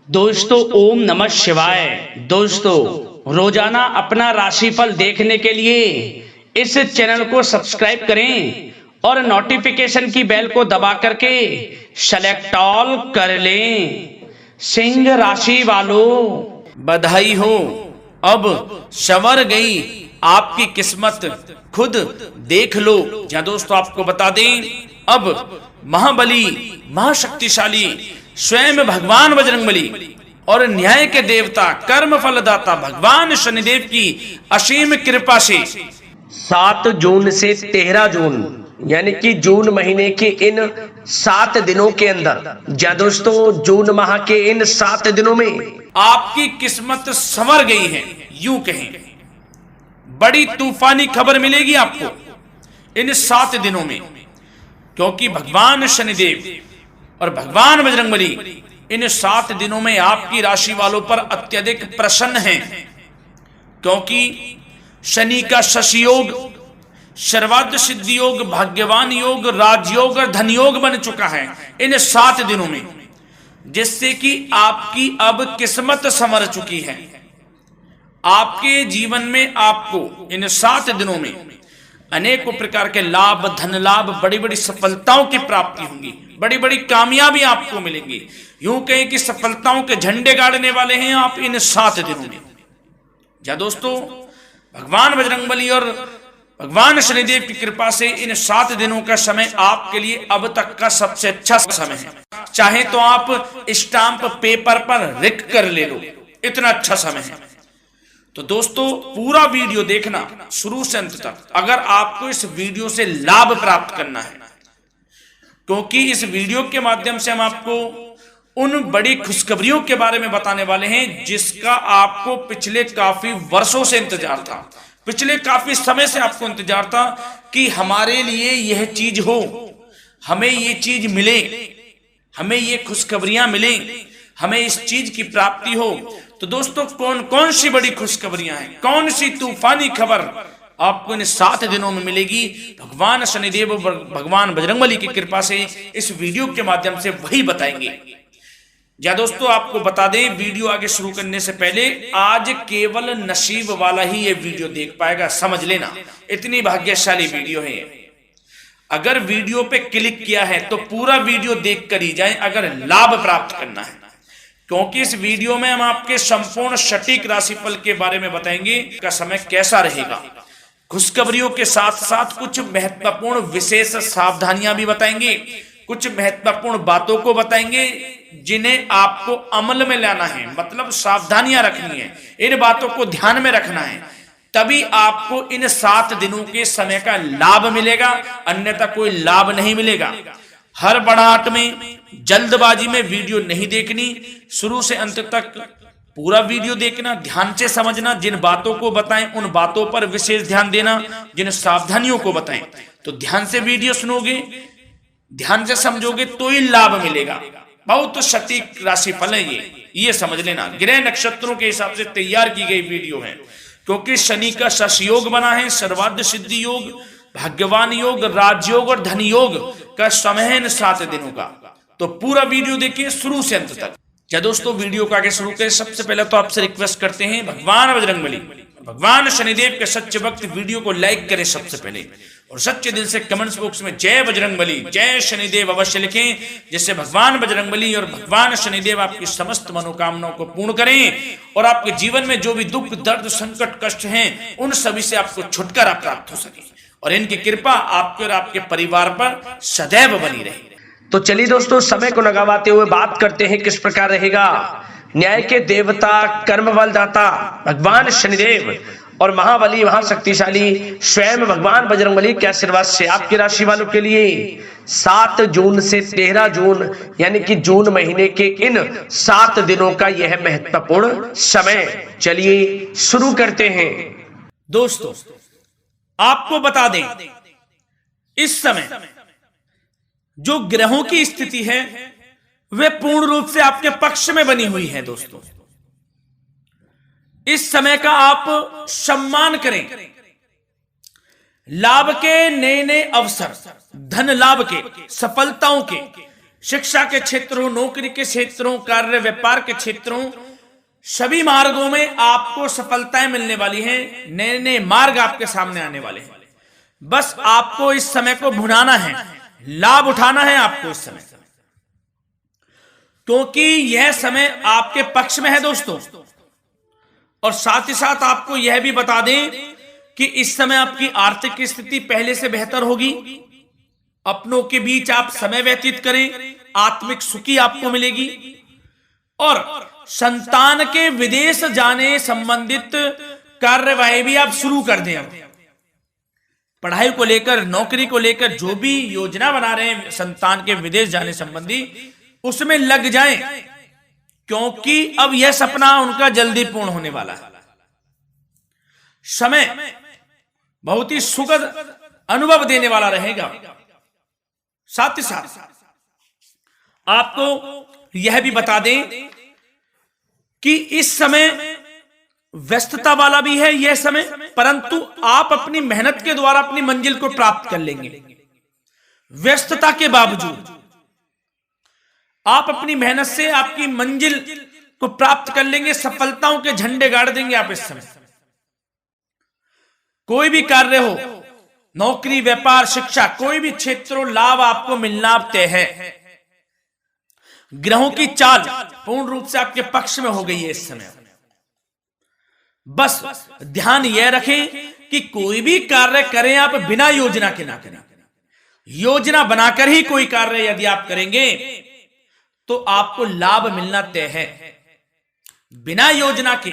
दोस्तों ओम नमः शिवाय। दोस्तों रोजाना अपना राशिफल देखने के लिए इस चैनल को सब्सक्राइब करें और नोटिफिकेशन की बेल को दबा करके सेलेक्ट ऑल कर लें। सिंह राशि वालों बधाई हो, अब संवर गई आपकी किस्मत, खुद देख लो। जहां दोस्तों आपको बता दें, अब महाबली महाशक्तिशाली स्वयं भगवान बजरंगबली और न्याय के देवता कर्म फलदाता भगवान शनिदेव की असीम कृपा से 7 जून से 13 जून यानी कि जून महीने के इन 7 दिनों के अंदर, या दोस्तों जून माह के इन 7 दिनों में आपकी किस्मत संवर गई है। यूं कहें, बड़ी तूफानी खबर मिलेगी आपको इन 7 दिनों में, क्योंकि भगवान शनिदेव और भगवान बजरंगबली इन 7 दिनों में आपकी राशि वालों पर अत्यधिक प्रसन्न हैं, क्योंकि शनि का शशि योग, सर्वार्थ सिद्धि योग, भाग्यवान योग, राजयोग और धन योग बन चुका है इन 7 दिनों में, जिससे कि आपकी अब किस्मत संवर चुकी है। आपके जीवन में आपको इन 7 दिनों में अनेकों प्रकार के लाभ, धन लाभ, बड़ी बड़ी सफलताओं की प्राप्ति होंगी, बड़ी बड़ी कामयाबी आपको मिलेंगी। यूं कहें कि सफलताओं के झंडे गाड़ने वाले हैं आप इन 7 दिनों में। या दोस्तों भगवान बजरंगबली और भगवान शनिदेव की कृपा से इन 7 दिनों का समय आपके लिए अब तक का सबसे अच्छा समय है। चाहे तो आप स्टाम्प पेपर पर लिख कर ले लो, इतना अच्छा समय है। तो दोस्तों पूरा वीडियो देखना शुरू से अंत तक, अगर आपको इस वीडियो से लाभ प्राप्त करना है, क्योंकि इस वीडियो के माध्यम से हम आपको उन बड़ी खुशखबरियों के बारे में बताने वाले हैं जिसका आपको पिछले काफी वर्षों से इंतजार था, पिछले काफी समय से आपको इंतजार था कि हमारे लिए यह चीज हो, हमें ये चीज मिले, हमें ये खुशखबरियां मिले, हमें इस चीज की प्राप्ति हो। तो दोस्तों कौन कौन सी बड़ी खुशखबरियां हैं, कौन सी तूफानी खबर आपको इन 7 दिनों में मिलेगी, भगवान शनिदेव और भगवान बजरंगबली की कृपा से इस वीडियो के माध्यम से वही बताएंगे। या दोस्तों आपको बता दें, वीडियो आगे शुरू करने से पहले आज केवल नसीब वाला ही ये वीडियो देख पाएगा, समझ लेना, इतनी भाग्यशाली वीडियो है। अगर वीडियो पे क्लिक किया है तो पूरा वीडियो देख कर ही जाए अगर लाभ प्राप्त करना है, क्योंकि इस वीडियो में हम आपके संपूर्ण सटीक राशिफल के बारे में बताएंगे का समय कैसा रहेगा। खुशखबरियों के साथ साथ कुछ महत्वपूर्ण विशेष सावधानियां भी बताएंगे, कुछ महत्वपूर्ण बातों को बताएंगे जिन्हें आपको अमल में लाना है, मतलब सावधानियां रखनी है, इन बातों को ध्यान में रखना है, तभी आपको इन 7 दिनों के समय का लाभ मिलेगा, अन्यथा कोई लाभ नहीं मिलेगा। हड़बड़ाहट में, जल्दबाजी में वीडियो नहीं देखनी, शुरू से अंत तक पूरा वीडियो देखना, ध्यान से समझना, जिन बातों को बताएं उन बातों पर विशेष ध्यान देना, जिन सावधानियों को बताएं तो ध्यान से वीडियो सुनोगे, ध्यान से समझोगे तो ही लाभ मिलेगा। बहुत सटीक राशिफल है ये समझ लेना, ग्रह नक्षत्रों के हिसाब से तैयार की गई वीडियो है, क्योंकि शनि का शश योग बना है, सर्वार्थ सिद्धि योग, भाग्यवान योग, राजयोग और धन योग का समय है इन 7 दिनों का। तो पूरा वीडियो देखिए शुरू से अंत तक। क्या दोस्तों वीडियो को आगे शुरू करें, सबसे पहले तो आपसे रिक्वेस्ट करते हैं, भगवान बजरंगबली, भगवान शनिदेव के सच्चे भक्त वीडियो को लाइक करें सबसे पहले, और सच्चे दिल से कमेंट्स बॉक्स में जय बजरंगबली, जय शनिदेव अवश्य लिखें, जिससे भगवान बजरंगबली और भगवान शनिदेव आपकी समस्त मनोकामनाओं को पूर्ण करें और आपके जीवन में जो भी दुख, दर्द, संकट, कष्ट हैं उन सभी से आपको छुटकारा प्राप्त हो सके और इनकी कृपा आपके और आपके परिवार पर सदैव बनी रहे। तो चलिए दोस्तों समय को न गवाते हुए बात करते हैं किस प्रकार रहेगा न्याय के देवता, कर्म बलदाता भगवान शनिदेव और महाबली महाशक्तिशाली स्वयं भगवान बजरंगबली के आशीर्वाद से आपकी राशि वालों के लिए 7 जून से 13 जून यानी कि जून महीने के इन 7 दिनों का यह महत्वपूर्ण समय। चलिए शुरू करते हैं। दोस्तों आपको बता दें, इस समय जो ग्रहों की स्थिति है वे पूर्ण रूप से आपके पक्ष में बनी हुई है। दोस्तों इस समय का आप सम्मान करें, लाभ के नए नए अवसर, धन लाभ के, सफलताओं के शिक्षा के क्षेत्रों, नौकरी के क्षेत्रों, कार्य व्यापार के क्षेत्रों, सभी मार्गों में आपको सफलताएं मिलने वाली हैं। नए नए मार्ग आपके सामने आने वाले हैं। बस आपको इस समय को भुनाना है, लाभ उठाना है आपको इस समय, क्योंकि यह समय आपके पक्ष में है दोस्तों। और साथ ही साथ आपको यह भी बता दें कि इस समय आपकी आर्थिक स्थिति पहले से बेहतर होगी। अपनों के बीच आप समय व्यतीत करें, आत्मिक सुखी आपको मिलेगी। और संतान के विदेश जाने संबंधित कार्यवाही भी आप शुरू कर दें। पढ़ाई को लेकर, नौकरी को लेकर जो भी योजना बना रहे हैं संतान के विदेश जाने संबंधी, उसमें लग जाएं, क्योंकि अब यह सपना उनका जल्दी पूर्ण होने वाला है। समय बहुत ही सुखद अनुभव देने वाला रहेगा। साथ ही साथ आपको यह भी बता दें कि इस समय व्यस्तता वाला भी है यह समय, परंतु आप अपनी मेहनत के द्वारा अपनी मंजिल को प्राप्त कर लेंगे। व्यस्तता के बावजूद आप अपनी मेहनत से आपकी मंजिल को प्राप्त कर लेंगे। सफलताओं के झंडे गाड़ देंगे आप इस समय। कोई भी कार्य हो, नौकरी, व्यापार, शिक्षा, कोई भी क्षेत्रों, लाभ आपको मिलना तय है। ग्रहों की चाल पूर्ण रूप से आपके पक्ष में हो गई है इस समय। बस ध्यान यह रखें कि कोई भी कार्य करें आप बिना योजना के ना करें। योजना बनाकर ही कोई कार्य यदि आप करेंगे तो आपको लाभ मिलना तय है। बिना योजना के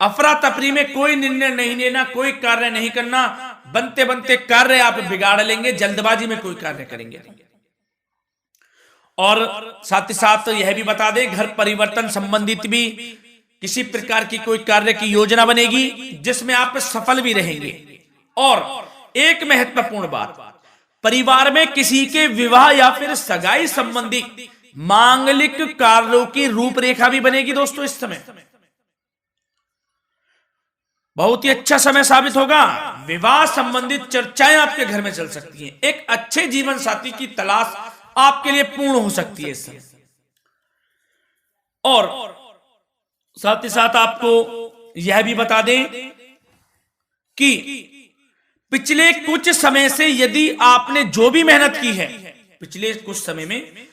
अफरा तफरी में कोई निर्णय नहीं लेना, कोई कार्य नहीं करना। बनते बनते कार्य आप बिगाड़ लेंगे, जल्दबाजी में कोई कार्य करेंगे। और साथ ही साथ यह भी बता दें, घर परिवर्तन संबंधित भी किसी प्रकार की कोई कार्य की योजना बनेगी जिसमें आप सफल भी रहेंगे। और एक महत्वपूर्ण बात, परिवार में किसी के विवाह या फिर सगाई संबंधी मांगलिक कार्यों की रूपरेखा भी बनेगी दोस्तों। इस समय बहुत ही अच्छा समय साबित होगा। विवाह संबंधित चर्चाएं आपके घर में चल सकती हैं। एक अच्छे जीवन साथी की तलाश आपके लिए पूर्ण हो सकती है इस समय। और साथ ही साथ आपको यह भी बता दें कि पिछले कुछ समय से यदि आपने जो भी मेहनत की है, पिछले कुछ समय में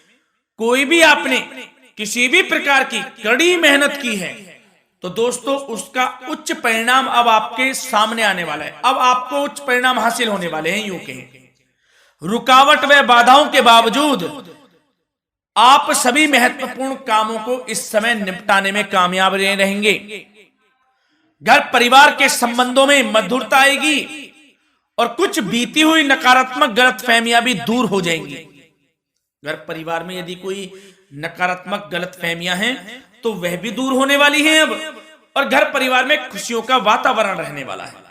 कोई भी आपने किसी भी प्रकार की कड़ी मेहनत की है, तो दोस्तों उसका उच्च परिणाम अब आपके सामने आने वाला है। अब आपको उच्च परिणाम हासिल होने वाले हैं। यूं कहें, रुकावट व बाधाओं के बावजूद आप सभी महत्वपूर्ण कामों को इस समय निपटाने में कामयाब रहेंगे। घर परिवार के संबंधों में मधुरता आएगी और कुछ बीती हुई नकारात्मक गलतफहमियां भी दूर हो जाएंगी। घर परिवार में यदि कोई नकारात्मक गलतफहमियां हैं तो वह भी दूर होने वाली हैं अब, और घर परिवार में खुशियों का वातावरण रहने वाला है।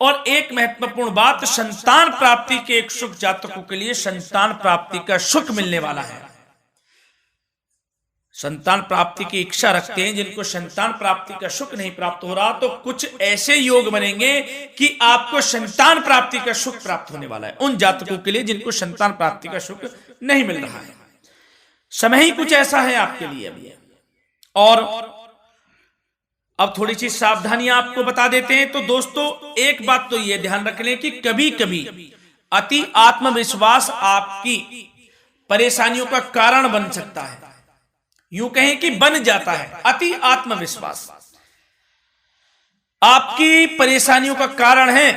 और एक महत्वपूर्ण बात, संतान प्राप्ति के इच्छुक जातकों के लिए संतान प्राप्ति का सुख मिलने वाला है। संतान प्राप्ति की इच्छा रखते हैं जिनको संतान प्राप्ति का सुख नहीं प्राप्त हो रहा, तो कुछ ऐसे योग बनेंगे कि आपको संतान प्राप्ति का सुख प्राप्त होने वाला है। उन जातकों के लिए जिनको संतान प्राप्ति का सुख नहीं मिल रहा है, समय ही कुछ ऐसा है आपके लिए अभी। और अब थोड़ी सी सावधानियां आपको बता देते हैं। तो दोस्तों एक बात तो यह ध्यान रख लें कि कभी कभी अति आत्मविश्वास आपकी परेशानियों का कारण बन सकता है। यूं कहें कि बन जाता है। अति आत्मविश्वास आपकी परेशानियों का कारण है।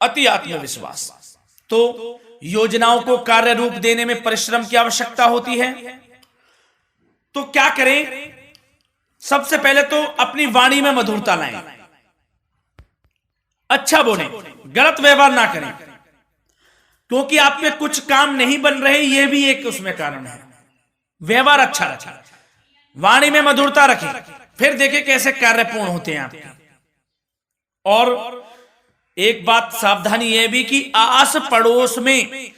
अति आत्मविश्वास तो योजनाओं को कार्य रूप देने में परिश्रम की आवश्यकता होती है। तो क्या करें? सबसे पहले तो अपनी वाणी में मधुरता लाएं, अच्छा बोलें, गलत व्यवहार ना करें, क्योंकि आपके कुछ काम नहीं बन रहे, यह भी एक उसमें कारण है। व्यवहार अच्छा रखें, वाणी में मधुरता रखें, फिर देखें कैसे कार्य पूर्ण होते हैं आपके। और एक बात सावधानी यह भी कि आस पड़ोस में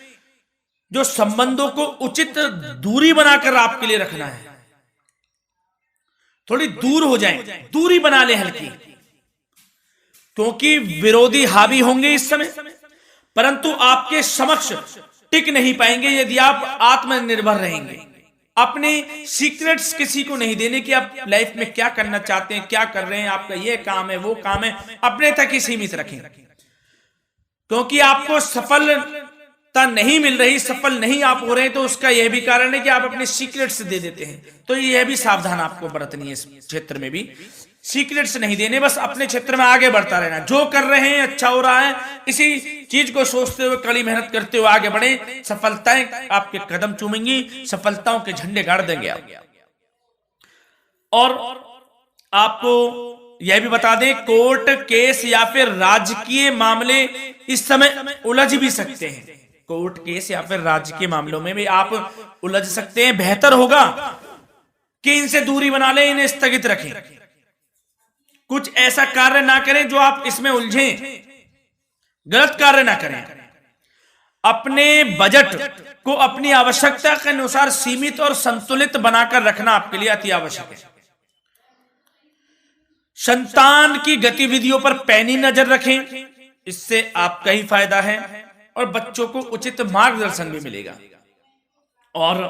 जो संबंधों को उचित दूरी बनाकर आपके लिए रखना है। थोड़ी दूर हो जाएं, दूरी बना ले हल्की, क्योंकि विरोधी हावी होंगे इस समय, परंतु आपके समक्ष टिक नहीं पाएंगे यदि आप आत्मनिर्भर रहेंगे। अपने सीक्रेट्स किसी को नहीं देने कि आप लाइफ में क्या करना चाहते हैं, क्या कर रहे हैं, आपका ये काम है, वो काम है, अपने तक ही सीमित रखें। क्योंकि आपको सफलता नहीं मिल रही, सफल नहीं आप हो रहे, तो उसका यह भी कारण है कि आप अपने सीक्रेट्स दे देते हैं। तो यह भी सावधान आपको बरतनी है इस क्षेत्र में भी। सीक्रेट्स नहीं देने, बस अपने क्षेत्र में आगे बढ़ता रहना। जो कर रहे हैं अच्छा हो रहा है, इसी चीज को सोचते हुए कड़ी मेहनत करते हुए आगे बढ़े। सफलताएं आपके कदम चूमेंगी, सफलताओं के झंडे गाड़ देंगे आप। और आपको यह भी बता दें, कोर्ट केस या फिर राजकीय मामले इस समय उलझ भी सकते हैं। कोर्ट केस या फिर राजकीय मामलों में भी आप उलझ सकते हैं। बेहतर होगा कि इनसे दूरी बना लें, इन्हें स्थगित रखें। कुछ ऐसा कार्य ना करें जो आप इसमें उलझें, गलत कार्य ना करें। अपने बजट को अपनी आवश्यकता के अनुसार सीमित और संतुलित बनाकर रखना आपके लिए अति आवश्यक है। संतान की गतिविधियों पर पैनी नजर रखें, इससे आपका ही फायदा है और बच्चों को उचित मार्गदर्शन भी मिलेगा। और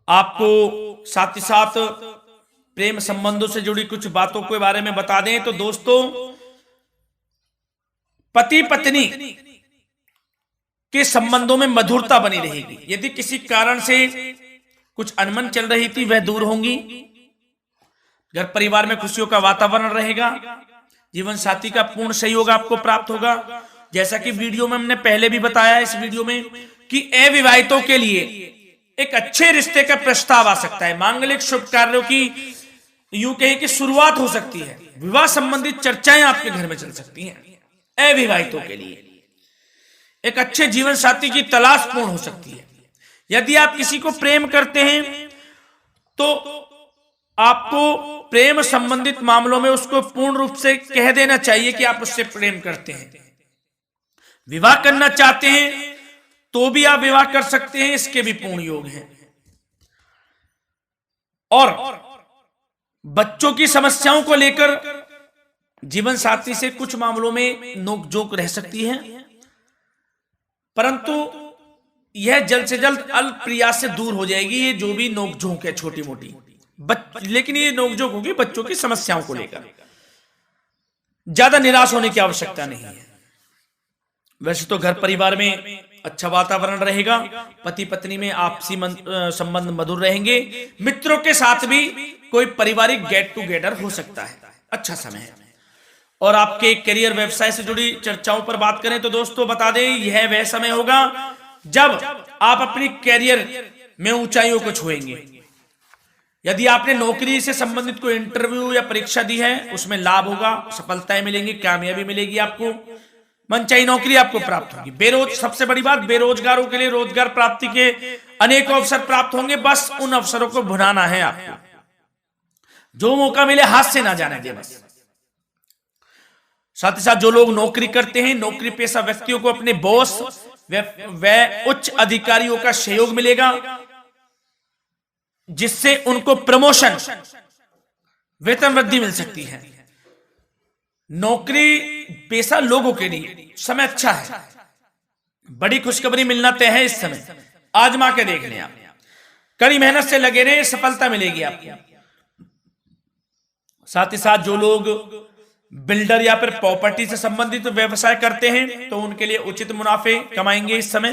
आपको साथ ही साथ प्रेम संबंधों से जुड़ी कुछ बातों के बारे में बता दें तो दोस्तों, पति पत्नी के संबंधों में मधुरता बनी रहेगी। यदि किसी कारण से कुछ अनबन चल रही थी, वह दूर होंगी। घर परिवार में खुशियों का वातावरण रहेगा। जीवन साथी का पूर्ण सहयोग आपको प्राप्त होगा। जैसा कि वीडियो में हमने पहले भी बताया इस वीडियो में कि अविवाहितों के लिए एक अच्छे रिश्ते का प्रस्ताव आ सकता है। मांगलिक शुभ कार्यों की यूं कहें कि शुरुआत हो सकती है। विवाह संबंधित चर्चाएं आपके घर में चल सकती हैं। अविवाहितों के लिए एक अच्छे जीवन साथी की तलाश पूर्ण हो सकती है। यदि आप किसी को प्रेम करते हैं तो आपको प्रेम संबंधित मामलों में उसको पूर्ण रूप से कह देना चाहिए कि आप उससे प्रेम करते हैं। विवाह करना चाहते हैं तो भी आप विवाह कर सकते हैं, इसके भी पूर्ण योग हैं। और बच्चों की समस्याओं को लेकर जीवन साथी से कुछ मामलों में नोकझोंक रह सकती है, परंतु यह जल्द से जल्द अल्प प्रयास से दूर हो जाएगी। ये जो भी नोकझोंक है छोटी मोटी, लेकिन ये नोकझोंक होगी बच्चों की समस्याओं को लेकर। ज्यादा निराश होने की आवश्यकता नहीं है। वैसे तो घर परिवार में अच्छा वातावरण रहेगा। पति पत्नी में आपसी संबंध मधुर रहेंगे। मित्रों के साथ भी कोई पारिवारिक गेट टुगेदर हो सकता है। अच्छा समय है। और आपके करियर व्यवसाय से जुड़ी चर्चाओं पर बात करें तो दोस्तों बता दें, यह वह समय होगा जब आप अपनी करियर में ऊंचाइयों को छुएंगे। यदि आपने नौकरी से संबंधित कोई इंटरव्यू या परीक्षा दी है, उसमें लाभ होगा, सफलताएं मिलेंगी, कामयाबी मिलेगी आपको, मनचाही नौकरी आपको प्राप्त होगी। सबसे बड़ी बात, बेरोजगारों के लिए रोजगार प्राप्ति के अनेक अवसर प्राप्त होंगे। बस उन अवसरों को भुनाना है आपको। जो मौका मिले हाथ से ना जाने दे बस। साथ ही साथ जो लोग नौकरी करते हैं, नौकरी पेशा व्यक्तियों को अपने बॉस व उच्च अधिकारियों का सहयोग मिलेगा, जिससे उनको प्रमोशन, वेतन वृद्धि मिल सकती है। नौकरी पेशा लोगों के लिए समय अच्छा है। बड़ी खुशखबरी मिलना तय है इस समय। आजमा के देख लें आप। कड़ी मेहनत से लगे रहे, सफलता मिलेगी आपको। साथ ही साथ जो लोग बिल्डर या फिर प्रॉपर्टी से संबंधित व्यवसाय करते हैं तो उनके लिए उचित मुनाफे कमाएंगे इस समय।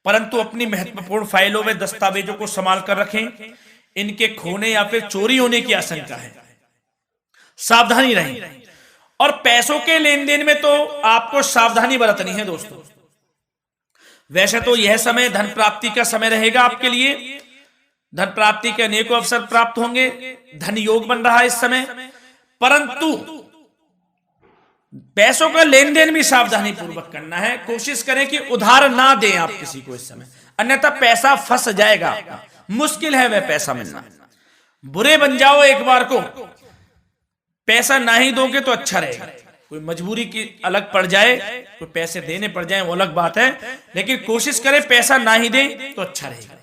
परंतु अपनी महत्वपूर्ण फाइलों व दस्तावेजों को संभाल कर रखें। इनके खोने या फिर चोरी होने की आशंका है। सावधानी रहें। और पैसों के लेन देन में तो आपको सावधानी बरतनी है दोस्तों। वैसे तो यह समय धन प्राप्ति का समय रहेगा आपके लिए। धन प्राप्ति के अनेकों अवसर प्राप्त होंगे। धन योग बन रहा है इस समय। परंतु पैसों का लेन देन भी सावधानी पूर्वक करना है। कोशिश करें कि उधार ना दें आप किसी को इस समय, अन्यथा पैसा फंस जाएगा आपका। मुश्किल है वह पैसा मिलना। बुरे बन जाओ एक बार को, पैसा ना ही दोगे तो अच्छा रहेगा। कोई मजबूरी की अलग पड़ जाए, कोई पैसे देने पड़ जाए वो अलग बात है, लेकिन कोशिश करें पैसा ना ही दें तो अच्छा रहेगा।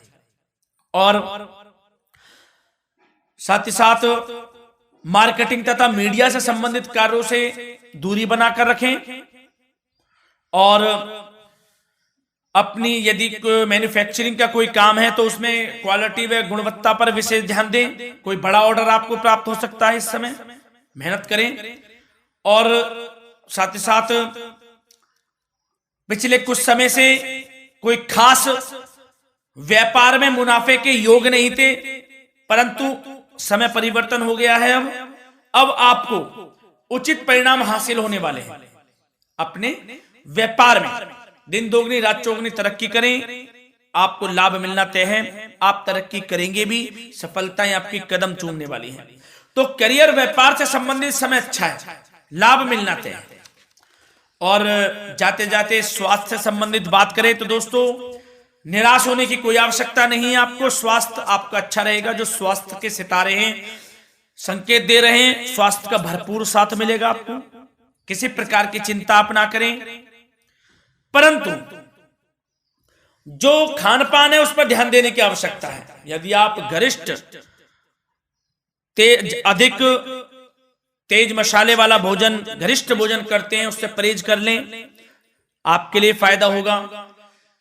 और साथ ही साथ मार्केटिंग तथा मीडिया से संबंधित कार्यों से दूरी बनाकर रखें। और अपनी यदि मैन्युफैक्चरिंग का कोई काम है तो उसमें क्वालिटी व गुणवत्ता पर विशेष ध्यान दें। कोई बड़ा ऑर्डर आपको प्राप्त हो सकता है इस समय, मेहनत करें। और साथ ही साथ पिछले कुछ समय से कोई खास व्यापार में मुनाफे के योग नहीं थे, परंतु समय परिवर्तन हो गया है। अब आपको उचित परिणाम हासिल होने वाले हैं। अपने व्यापार में दिन दोगुनी रात चौगुनी तरक्की करें, आपको लाभ मिलना तय है। आप तरक्की करेंगे भी, सफलताएं आपकी कदम चूमने वाली हैं। तो करियर व्यापार से संबंधित समय अच्छा है, लाभ मिलना तय है। और जाते जाते स्वास्थ्य से संबंधित बात करें तो दोस्तों, निराश होने की कोई आवश्यकता नहीं है आपको। स्वास्थ्य आपका अच्छा रहेगा। जो स्वास्थ्य के सितारे हैं संकेत दे रहे हैं, स्वास्थ्य का भरपूर साथ मिलेगा आपको। किसी प्रकार की चिंता आप ना करें, परंतु जो खान पान है उस पर ध्यान देने की आवश्यकता है। यदि आप गरिष्ठ अधिक तेज मसाले वाला भोजन, गरिष्ठ भोजन करते हैं, उससे परहेज कर लें, आपके लिए फायदा होगा।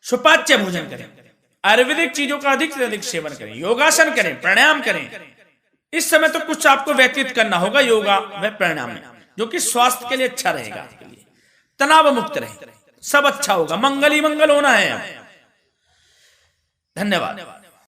सुपाच्य भोजन करें, आयुर्वेदिक चीजों का अधिक से अधिक सेवन करें, योगासन करें, प्राणायाम करें। इस समय तो कुछ आपको व्यतीत करना होगा योगा व प्राणायाम में, जो कि स्वास्थ्य के लिए अच्छा रहेगा, आपके लिए तनाव मुक्त रहे, सब अच्छा होगा। मंगल ही मंगल होना है। धन्यवाद।